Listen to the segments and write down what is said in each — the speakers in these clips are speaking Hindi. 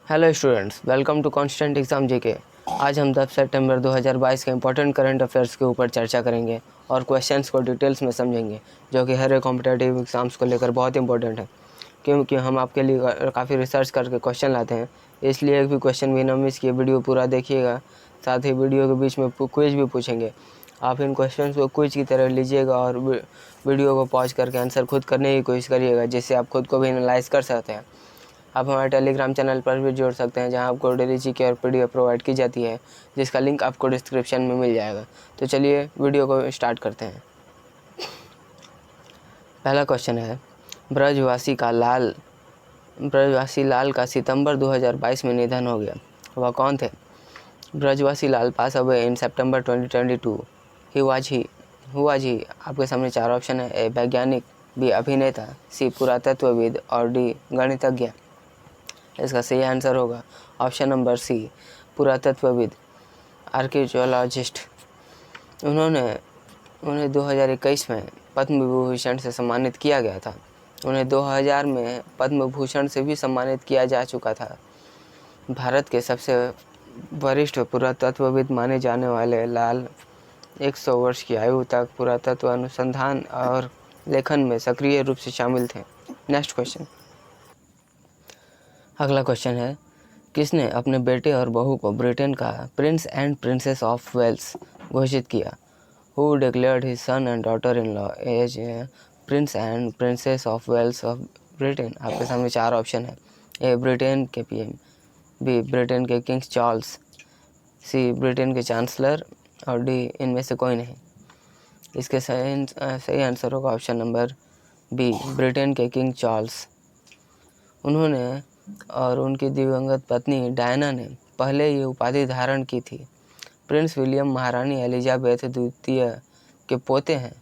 Hello students, welcome to constant exam GK. आज हम 10 सितंबर 2022 के इंपॉर्टेंट करंट अफेयर्स के ऊपर चर्चा करेंगे और क्वेश्चंस को डिटेल्स में समझेंगे, जो कि हर एक कॉम्पिटेटिव एग्ज़ाम्स को लेकर बहुत इंपॉर्टेंट है, क्योंकि हम आपके लिए काफ़ी रिसर्च करके क्वेश्चन लाते हैं। इसलिए एक भी क्वेश्चन भी ना मिस किए, वीडियो पूरा देखिएगा। साथ ही वीडियो के बीच में क्विज भी पूछेंगे। आप इन क्वेश्चन को क्विज की तरह लीजिएगा और वीडियो को पॉज करके आंसर खुद करने की कोशिश करिएगा, जिससे आप खुद को भी एनालाइज कर सकते हैं। आप हमारे टेलीग्राम चैनल पर भी जुड़ सकते हैं, जहां आपको डेली जीके और पीडीएफ प्रोवाइड की जाती है, जिसका लिंक आपको डिस्क्रिप्शन में मिल जाएगा। तो चलिए वीडियो को स्टार्ट करते हैं। पहला क्वेश्चन है, ब्रजवासी लाल का सितंबर 2022 में निधन हो गया। वह कौन थे? ब्रजवासी लाल पास अवे इन सितंबर 2022। हुआ जी। आपके सामने चार ऑप्शन है। ए वैज्ञानिक, बी अभिनेता, सी पुरातत्वविद और डी गणितज्ञ। इसका सही आंसर होगा ऑप्शन नंबर सी, पुरातत्वविद, आर्कियोलॉजिस्ट। उन्हें 2021 में पद्म विभूषण से सम्मानित किया गया था। उन्हें 2000 में पद्म भूषण से भी सम्मानित किया जा चुका था। भारत के सबसे वरिष्ठ पुरातत्वविद माने जाने वाले लाल 100 वर्ष की आयु तक पुरातत्व अनुसंधान और लेखन में सक्रिय रूप से शामिल थे। Next question. अगला क्वेश्चन है, किसने अपने बेटे और बहू को ब्रिटेन का prince and princess of Wales घोषित किया? Who declared his son and daughter in law as prince and princess of Wales of Britain? आपके सामने चार ऑप्शन है। ए ब्रिटेन के पीएम, बी ब्रिटेन के किंग चार्ल्स, सी ब्रिटेन के चांसलर और डी इनमें से कोई नहीं। इसके सही आंसर होगा ऑप्शन नंबर बी, ब्रिटेन के किंग चार्ल्स। उन्होंने और उनकी दिवंगत पत्नी डायना ने पहले ये उपाधि धारण की थी। प्रिंस विलियम महारानी एलिजाबेथ द्वितीय के पोते हैं।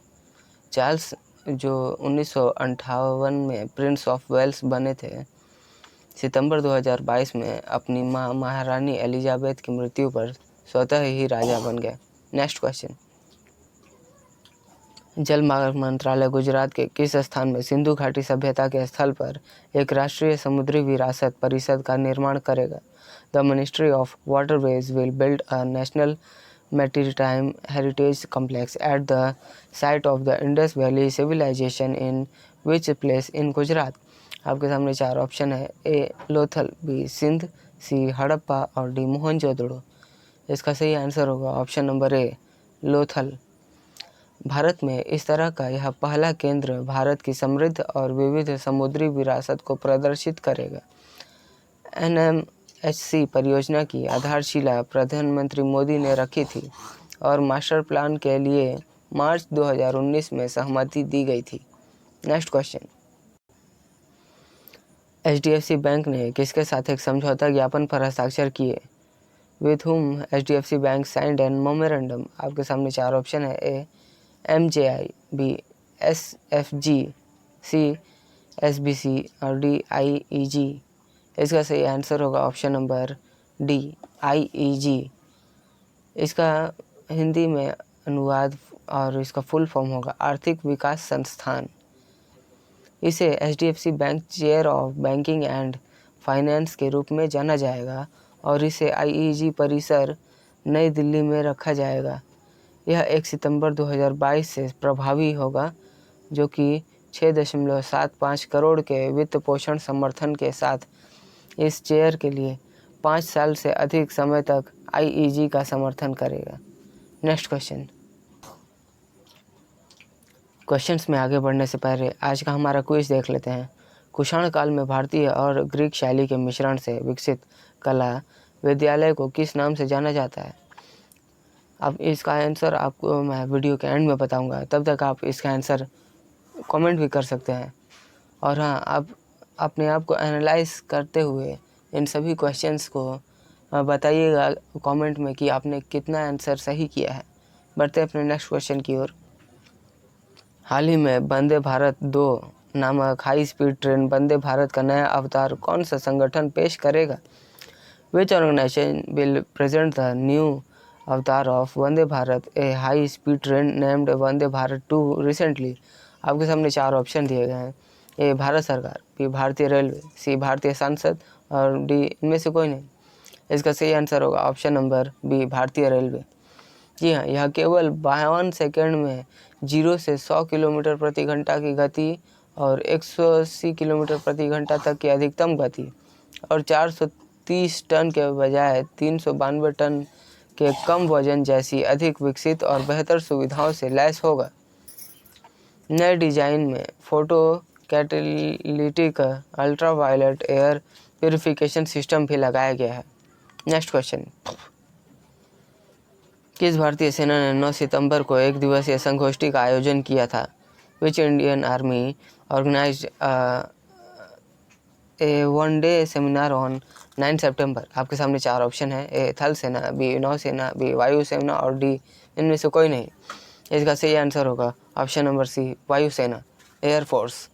चार्ल्स, जो 1958 में प्रिंस ऑफ वेल्स बने थे, सितंबर 2022 में अपनी मां महारानी एलिजाबेथ की मृत्यु पर स्वतः ही राजा बन गए। Next question. जल मार्ग मंत्रालय गुजरात के किस स्थान में सिंधु घाटी सभ्यता के स्थल पर एक राष्ट्रीय समुद्री विरासत परिषद का निर्माण करेगा? The ministry of waterways will build a national maritime heritage complex at the site of the Indus valley civilisation in which place in Gujarat? आपके सामने चार ऑप्शन है। A Lothal, B Sindh, C Harappa और डी मोहनजोदड़ो। इसका सही आंसर होगा option number A, Lothal. Bharat में इस तरह का यह पहला केंद्र भारत की समृद्ध और विविध समुद्री विरासत को प्रदर्शित करेगा। NMHC परियोजना की आधारशिला प्रधानमंत्री मोदी ने रखी थी और मास्टर प्लान के लिए मार्च 2019 में सहमति दी गई थी। Next question. HDFC बैंक ने किसके साथ एक समझौता ज्ञापन पर हस्ताक्षर किए? With whom HDFC bank signed an memorandum? आपके सामने चार ऑप्शन है। ए MJI, बी SFG, सी SBC और डी IEG। इसका सही आंसर होगा ऑप्शन नंबर डी, IEG। इसका हिंदी में अनुवाद और इसका फुल फॉर्म होगा आर्थिक विकास संस्थान। इसे HDFC bank chair of banking and finance के रूप में जाना जाएगा और इसे IEG परिसर नई दिल्ली में रखा जाएगा। यह 1 सितंबर 2022 से प्रभावी होगा, जो कि 6.75 करोड़ के वित्त पोषण समर्थन के साथ इस चेयर के लिए 5 साल से अधिक समय तक IEG का समर्थन करेगा। Next question. क्वेश्चंस में आगे बढ़ने से पहले आज का हमारा क्विज देख लेते हैं। कुषाण काल में भारतीय और ग्रीक शैली के मिश्रण से विकसित कला विद्यालय को किस नाम से जाना जाता है? अब इसका आंसर आपको मैं वीडियो के एंड में बताऊंगा, तब तक आप इसका आंसर कमेंट भी कर सकते हैं। और हाँ, आप अपने आप को एनालाइज करते हुए इन सभी क्वेश्चंस को बताइएगा कमेंट में कि आपने कितना आंसर सही किया है। बढ़ते अपने नेक्स्ट क्वेश्चन की ओर। हाल ही में वंदे भारत 2 नामक high speed train Vande Bharat का नया अवतार कौन सा संगठन पेश करेगा? Which organisation will present the new avatar of Vande Bharat, a high speed train named Vande Bharat 2 recently? आपके सामने चार ऑप्शन दिए गए हैं। ए भारत सरकार, बी भारतीय रेलवे, सी भारतीय सांसद और डी इनमें से कोई नहीं। इसका सही आंसर होगा ऑप्शन नंबर बी, भारतीय रेलवे। जी हाँ, यह केवल 52 सेकंड में 0 से 100 किलोमीटर प्रति घंटा की गति और 180 किलोमीटर प्रति घंटा तक की अधिकतम गति और 430 टन के बजाय 392 टन के कम वजन जैसी अधिक विकसित और बेहतर सुविधाओं से लैस होगा। नए डिजाइन में photo catalytic ultraviolet air purification system भी लगाया गया है। नेक्स्ट क्वेश्चन, किस भारतीय सेना ने 9 सितंबर को एक दिवसीय संगोष्ठी का आयोजन किया था? Which Indian army organised a one day seminar on 9 सितंबर? आपके सामने 4 ऑप्शन है, ए थल सेना, बी नौसेना, बी वायुसेना और डी इनमें से कोई नहीं। इसका सही आंसर होगा ऑप्शन नंबर सी, वायुसेना, एयरफोर्स।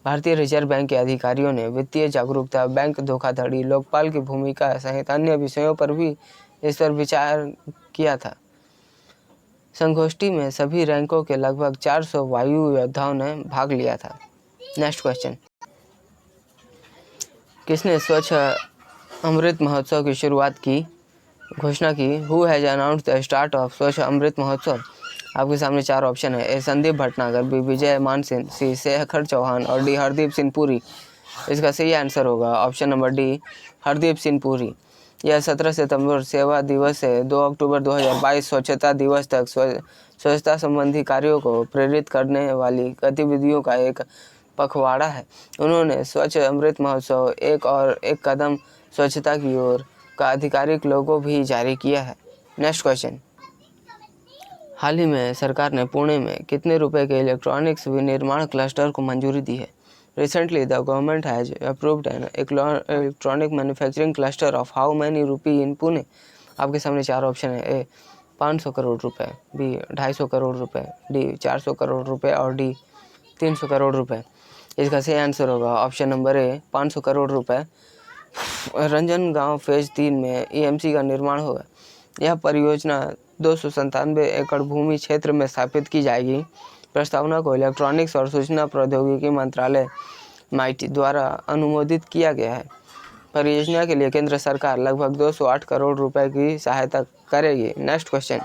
भारतीय रिजर्व बैंक के अधिकारियों ने वित्तीय जागरूकता, बैंक धोखाधड़ी, लोकपाल की भूमिका सहित अन्य विषयों पर भी इस पर विचार किया था। संगोष्ठी में सभी रैंकों के लगभग 400 वायु योद्धाओं ने भाग लिया था। नेक्स्ट क्वेश्चन, किसने स्वच्छ अमृत महोत्सव की शुरुआत की घोषणा की? Who has announced the start of स्वच्छ अमृत महोत्सव? आपके सामने 4 ऑप्शन है, ए संदीप भटनागर, बी विजय मानसिंह, सी शेखर चौहान और डी हरदीप सिंह पुरी। इसका सही आंसर होगा option number D, Hardeep Singh Puri. यह 17 सितंबर सेवा दिवस से 2 अक्टूबर 2022 स्वच्छता दिवस तक स्वच्छता संबंधी कार्यों को प्रेरित करने वाली गतिविधियों का एक पखवाड़ा है। उन्होंने स्वच्छ अमृत महोत्सव एक कदम स्वच्छता की ओर का आधिकारिक लोगो भी जारी किया है। नेक्स्ट क्वेश्चन, हाल ही में सरकार ने पुणे में कितने रुपए के इलेक्ट्रॉनिक्स विनिर्माण क्लस्टर को मंजूरी दी है? Recently, the government has approved an electronic manufacturing cluster of how many rupee in Pune? आपके सामने 4 ऑप्शन है, ए 500 करोड़ रुपए, बी 250 करोड़ रुपए, डी 400 करोड़ रुपए और डी 300 करोड़ रुपए। इसका सही आंसर होगा ऑप्शन नंबर ए, 500 करोड़ रुपए। रंजनगांव फेज 3 में EMC का निर्माण होगा। यह परियोजना 297 एकड़ भूमि क्षेत्र में स्थापित की जाएगी। प्रस्तावना को इलेक्ट्रॉनिक्स और सूचना प्रौद्योगिकी मंत्रालय माइटी द्वारा अनुमोदित किया गया है। परियोजना के लिए केंद्र सरकार लगभग 208 करोड़ रुपए की सहायता करेगी। नेक्स्ट क्वेश्चन,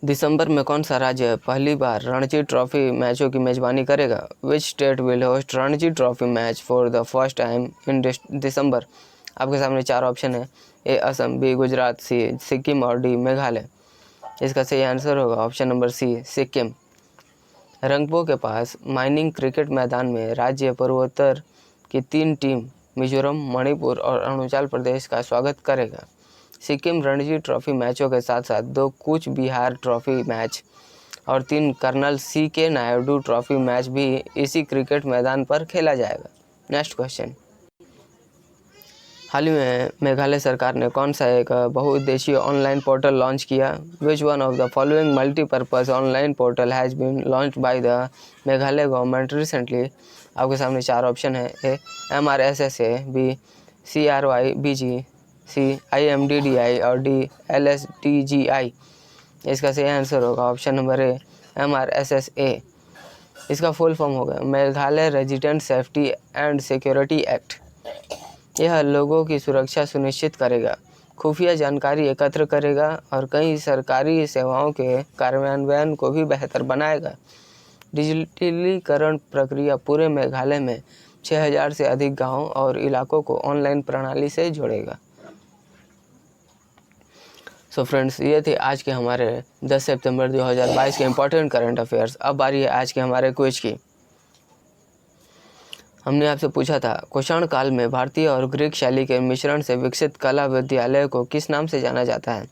दिसंबर में कौन सा राज्य पहली बार रणजी ट्रॉफी मैचों की मेजबानी करेगा? Which state will host Ranji trophy match for the first time in December? आपके सामने 4 ऑप्शन है, A Assam, B Gujarat, C Sikkim और डी मेघालय। इसका सही आंसर होगा option number C, Sikkim. Rangpo के पास माइनिंग क्रिकेट मैदान में राज्य पूर्वोत्तर की 3 टीम मिजोरम, मणिपुर और अरुणाचल प्रदेश का स्वागत करेगा। सिक्किम रणजी ट्रॉफी मैचों के साथ साथ 2 कूच बिहार ट्रॉफी मैच और 3 colonel CK Naidu trophy match भी इसी क्रिकेट मैदान पर खेला जाएगा। नेक्स्ट क्वेश्चन, हाल ही में मेघालय सरकार ने कौन सा एक बहुउद्देशीय ऑनलाइन पोर्टल लॉन्च किया? Which one of the following multipurpose online portal has been launched by the Meghalaya government recently? आपके सामने 4 ऑप्शन है, A MRSSA, B CRYBG, C IMDDI और डी LSDGI। इसका सही आंसर होगा ऑप्शन नंबर ए, MRSSA। इसका फुल फॉर्म होगा Meghalaya resident safety and security act. यह लोगों की सुरक्षा सुनिश्चित करेगा, खुफिया जानकारी एकत्र करेगा और कई सरकारी सेवाओं के कार्यान्वयन को भी बेहतर बनाएगा। डिजिटलीकरण प्रक्रिया पूरे मेघालय में 6000 से अधिक गांवों और इलाकों को ऑनलाइन प्रणाली से जोड़ेगा। सो फ्रेंड्स, ये थे आज के हमारे 10 सितंबर 2022 के इम्पोर्टेंट करंट अफेयर्स। अब बारी है आज के हमारे क्विज की। हमने आपसे पूछा था, कुषाण काल में भारतीय और ग्रीक शैली के मिश्रण से विकसित कला विद्यालय को किस नाम से जाना जाता है?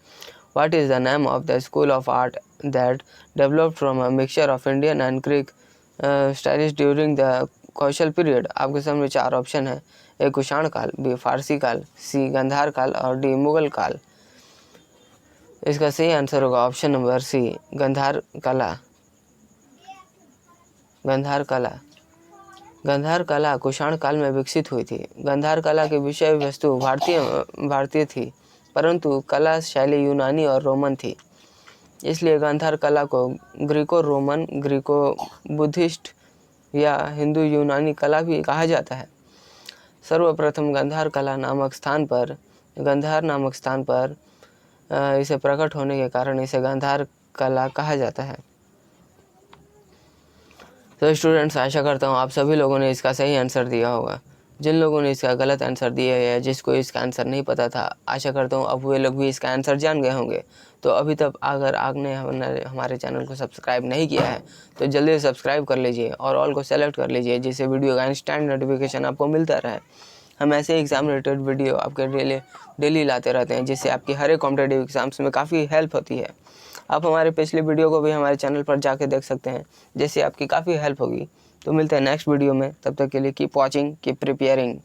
What is the name of the school of art that developed from a mixture of Indian and Greek styles during the Kaushal period? आपके सामने 4 ऑप्शन है, ए कुषाण काल, बी फारसी काल, सी गांधार काल और डी मुगल काल। इसका सही आंसर होगा ऑप्शन नंबर सी, गांधार कला। गांधार कला गांधार कला कुषाण काल में विकसित हुई थी। गांधार कला की विषय वस्तु भारतीय थी, परंतु कला शैली यूनानी और रोमन थी। इसलिए गांधार कला को ग्रीको रोमन, ग्रीको बुद्धिस्ट या हिंदू यूनानी कला भी कहा जाता है। सर्वप्रथम गंधार नामक स्थान पर इसे प्रकट होने के कारण इसे गांधार कला कहा जाता है। तो स्टूडेंट्स, आशा करता हूँ आप सभी लोगों ने इसका सही आंसर दिया होगा। जिन लोगों ने इसका गलत आंसर दिया है या जिसको इसका आंसर नहीं पता था, आशा करता हूँ अब वे लोग भी इसका आंसर जान गए होंगे। तो अभी तक अगर आपने हमारे चैनल को सब्सक्राइब नहीं किया है तो जल्दी से सब्सक्राइब कर लीजिए और ऑल को सेलेक्ट कर लीजिए, जिससे वीडियो का इंस्टेंट नोटिफिकेशन आपको मिलता रहे। हम ऐसे एग्ज़ाम रिलेटेड वीडियो आपके डेली लाते रहते हैं, जिससे आपकी हर एक कॉम्पिटेटिव एग्ज़ाम्स में काफ़ी हेल्प होती है। आप हमारे पिछले वीडियो को भी हमारे चैनल पर जाके देख सकते हैं, जिससे आपकी काफ़ी हेल्प होगी। तो मिलते हैं नेक्स्ट वीडियो में, तब तक के लिए कीप वॉचिंग, कीप प्रिपेयरिंग।